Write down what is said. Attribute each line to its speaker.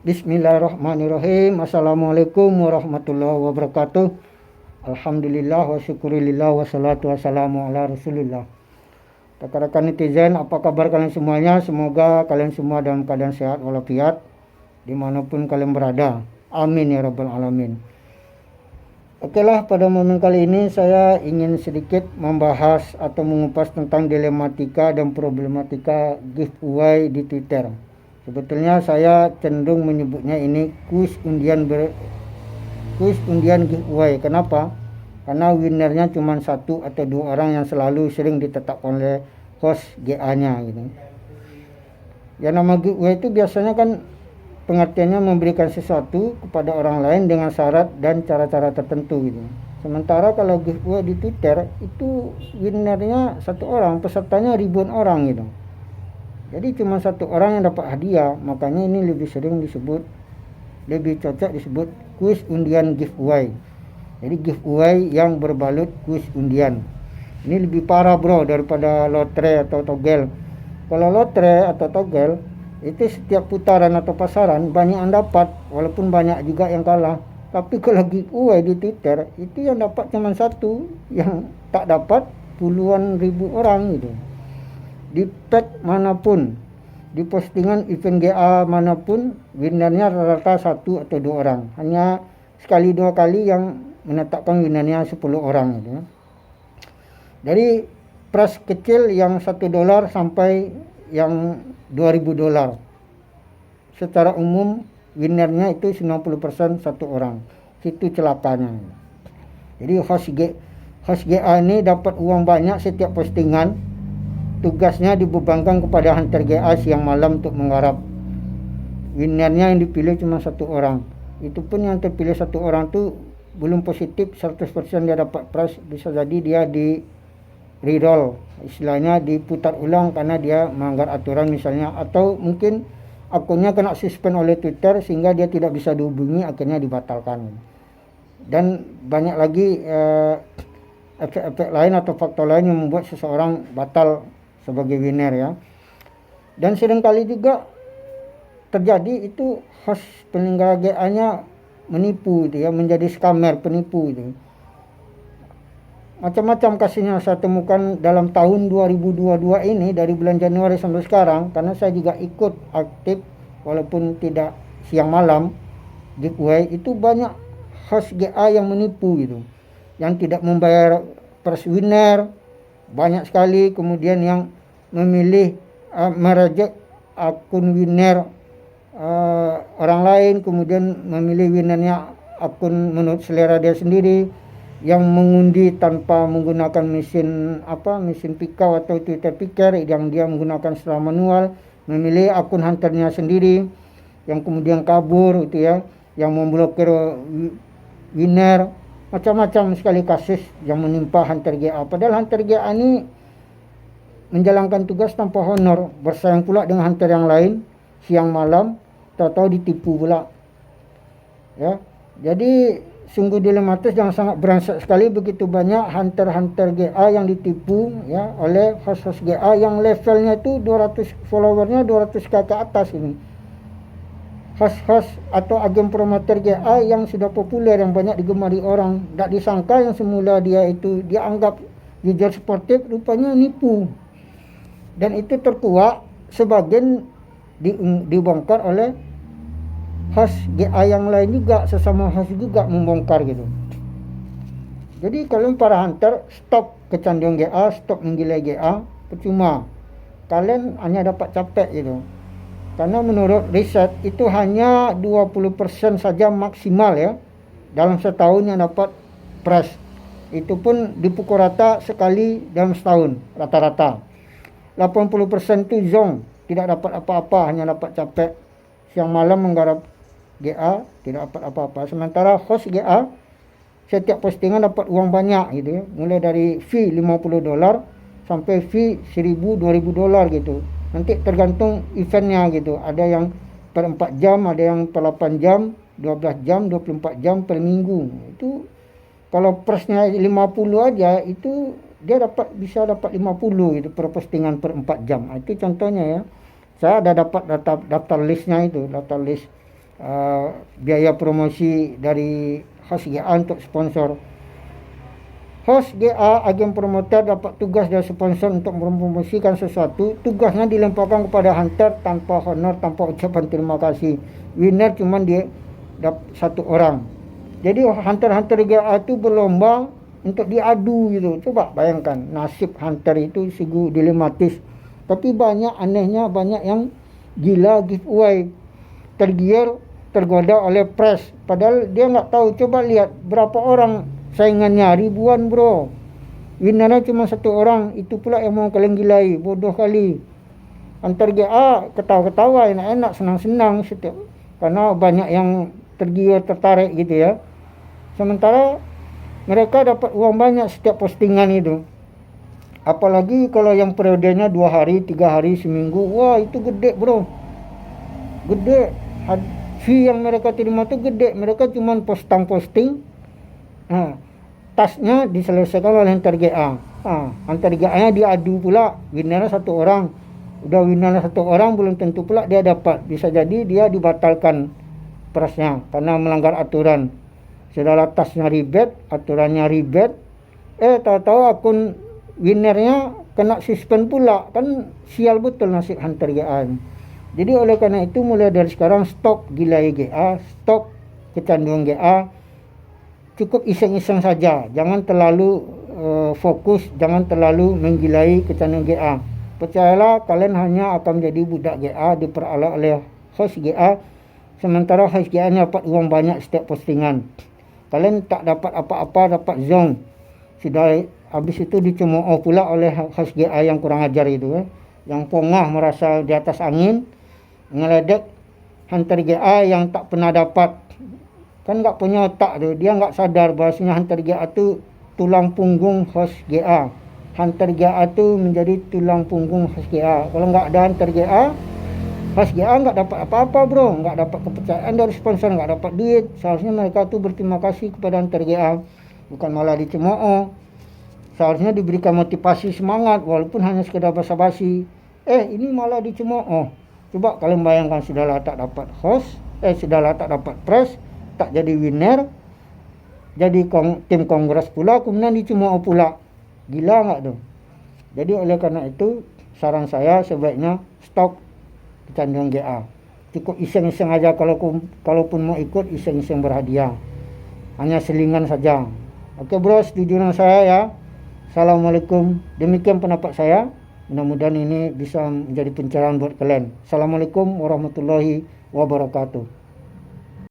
Speaker 1: Bismillahirrahmanirrahim. Assalamualaikum warahmatullahi wabarakatuh. Alhamdulillah wa syukurillah wa salatu wassalamu ala rasulillah. Rekan-rekan netizen, apa kabar kalian semuanya? Semoga kalian semua dalam keadaan sehat walafiat dimanapun kalian berada. Amin ya rabbal alamin. Oke lah, pada momen kali ini saya ingin sedikit membahas atau mengupas tentang dilematika dan problematika giveaway di Twitter. Sebetulnya saya cenderung menyebutnya ini kuis undian giveaway. Kenapa? Karena winnernya cuma satu atau dua orang yang selalu sering ditetapkan oleh host GA-nya gitu. Ya, nama giveaway itu biasanya kan pengertiannya memberikan sesuatu kepada orang lain dengan syarat dan cara-cara tertentu gitu. Sementara kalau giveaway di Twitter itu winnernya satu orang, pesertanya ribuan orang gitu. Jadi cuma satu orang yang dapat hadiah, makanya ini lebih cocok disebut kuis undian giveaway. Jadi giveaway yang berbalut kuis undian. Ini lebih parah bro daripada lotre atau togel. Kalau lotre atau togel itu setiap putaran atau pasaran banyak yang dapat, walaupun banyak juga yang kalah. Tapi kalau giveaway di Twitter itu yang dapat cuma satu, yang tak dapat puluhan ribu orang gitu. Di tag manapun, di postingan event GA manapun, winnernya rata-rata satu atau dua orang. Hanya sekali dua kali yang menetapkan winnernya 10 orang gitu. Dari prize kecil yang $1 sampai yang $2.000. Secara umum winnernya itu 90% satu orang. Situ celakanya. Jadi host GA ini dapat uang banyak setiap postingan. Tugasnya dibebankan kepada hunter GA siang malam untuk menggarap. Winnernya yang dipilih cuma satu orang. Itu pun yang terpilih satu orang tu belum positif 100% dia dapat prize. Bisa jadi dia di reroll, istilahnya diputar ulang karena dia melanggar aturan misalnya. Atau mungkin akunnya kena suspend oleh Twitter sehingga dia tidak bisa dihubungi, akhirnya dibatalkan. Dan banyak lagi efek-efek lain atau faktor lain yang membuat seseorang batal sebagai winner ya. Dan seringkali juga terjadi itu host penyelenggara GA-nya menipu itu ya, menjadi scammer, penipu itu. Macam-macam kasusnya saya temukan dalam tahun 2022 ini, dari bulan Januari sampai sekarang, karena saya juga ikut aktif walaupun tidak siang malam giveaway. Itu banyak host GA yang menipu gitu, yang tidak membayar prize winner banyak sekali, kemudian yang memilih mereject akun winner orang lain, kemudian memilih winnernya akun menurut selera dia sendiri, yang mengundi tanpa menggunakan mesin pikau atau Twitter picker, yang dia menggunakan secara manual, memilih akun hunternya sendiri, yang kemudian kabur itu ya, yang memblokir winner. Macam-macam sekali kasus yang menimpa hunter GA. Padahal hunter GA ini menjalankan tugas tanpa honor, bersaing pula dengan hunter yang lain siang malam, tahu-tahu ditipu pula. Ya, jadi sungguh dilematis dan sangat brengsek sekali, begitu banyak hunter-hunter GA yang ditipu ya oleh host-host GA yang levelnya itu 200 followernya 200 ke atas ini. Host-host atau agen promoter GA yang sudah populer, yang banyak digemari orang. Tak disangka yang semula dia anggap jujur sportif, rupanya nipu. Dan itu terkuak sebagian dibongkar oleh host GA yang lain juga, sesama host juga membongkar gitu. Jadi kalian para hunter, stop kecanduan GA, stop menggilai GA, percuma. Kalian hanya dapat capek gitu. Karena menurut riset itu hanya 20% saja maksimal ya dalam setahun yang dapat prize. Itu pun dipukul rata sekali dalam setahun rata-rata. 80% itu zong, tidak dapat apa-apa, hanya dapat capek. Siang malam menggarap GA, tidak dapat apa-apa. Sementara host GA setiap postingan dapat uang banyak gitu ya. Mulai dari fee $50 sampai fee $1,000-$2,000 gitu. Nanti tergantung eventnya gitu. Ada yang per 4 jam, ada yang per 8 jam, 12 jam, 24 jam per minggu. Itu kalau price-nya 50 aja itu dia bisa dapat 50 gitu per postingan per 4 jam. Itu contohnya ya. Saya ada dapat daftar listnya itu, daftar list biaya promosi dari host GA untuk sponsor. Host GA, agen promoter, dapat tugas dari sponsor untuk mempromosikan sesuatu. Tugasnya dilemparkan kepada hunter tanpa honor, tanpa ucapan terima kasih. Winner cuma dia satu orang. Jadi hunter-hunter GA itu berlomba untuk diadu gitu. Coba bayangkan nasib hunter itu sungguh dilematis. Tapi banyak anehnya, banyak yang gila giveaway, tergoda oleh press. Padahal dia nggak tahu. Coba lihat berapa orang saingannya, ribuan bro. Winnernya cuma satu orang. Itu pula yang mau kalian gilai. Bodoh kali. Hunter GA ketawa-ketawa, enak-enak, senang-senang setiap, karena banyak yang tertarik gitu ya. Sementara mereka dapat uang banyak setiap postingan itu. Apalagi kalau yang periodenya 2 hari, 3 hari, seminggu. Wah, itu gede bro. Gede. Fee yang mereka terima itu gede. Mereka cuma posting. Tasnya diselesaikan oleh hunter GA. Hunter GA-nya diadu pula. Winnernya satu orang. Udah winnernya satu orang, belum tentu pula dia dapat. Bisa jadi dia dibatalkan price-nya karena melanggar aturan. Sudah tasnya ribet, aturannya ribet. Tahu-tahu akun winnernya kena suspend pula. Kan sial betul nasib hunter GA. Jadi oleh karena itu mulai dari sekarang stop gilai GA, stop kecanduan GA. Cukup iseng-iseng saja. Jangan terlalu fokus, jangan terlalu menggilai kecanduan GA. Percayalah, kalian hanya akan menjadi budak GA, diperalat oleh host GA. Sementara host GA dapat uang banyak setiap postingan. Kalian tak dapat apa-apa, dapat zong. Sudah habis itu dicemooh pula oleh host GA yang kurang ajar itu. Yang pongah merasa di atas angin, ngeledek hunter GA yang tak pernah dapat. Kan nggak punya otak tuh. Dia nggak sadar bahwasanya hunter GA itu tulang punggung host GA. Hunter GA itu menjadi tulang punggung host GA. Kalau nggak ada hunter GA, host GA nggak dapat apa-apa bro. Nggak dapat kepercayaan dari sponsor, nggak dapat duit. Seharusnya mereka tuh berterima kasih kepada hunter GA, bukan malah dicemooh. Seharusnya diberikan motivasi, semangat, walaupun hanya sekedar basa-basi. Ini malah dicemooh. Coba kalian bayangkan, sudahlah tak dapat host, sudahlah tak dapat press, tak jadi winner, jadi tim kongres pula, kemudian dicemooh pula. Gila nggak tuh? Jadi oleh karena itu saran saya sebaiknya stop kecanduan GA. Cukup iseng-iseng aja, kalaupun mau ikut iseng-iseng berhadiah. Hanya selingan saja. Oke bro, setuju dengan saya ya. Assalamualaikum. Demikian pendapat saya. Mudah-mudahan ini bisa menjadi pencerahan buat kalian. Assalamualaikum warahmatullahi wabarakatuh.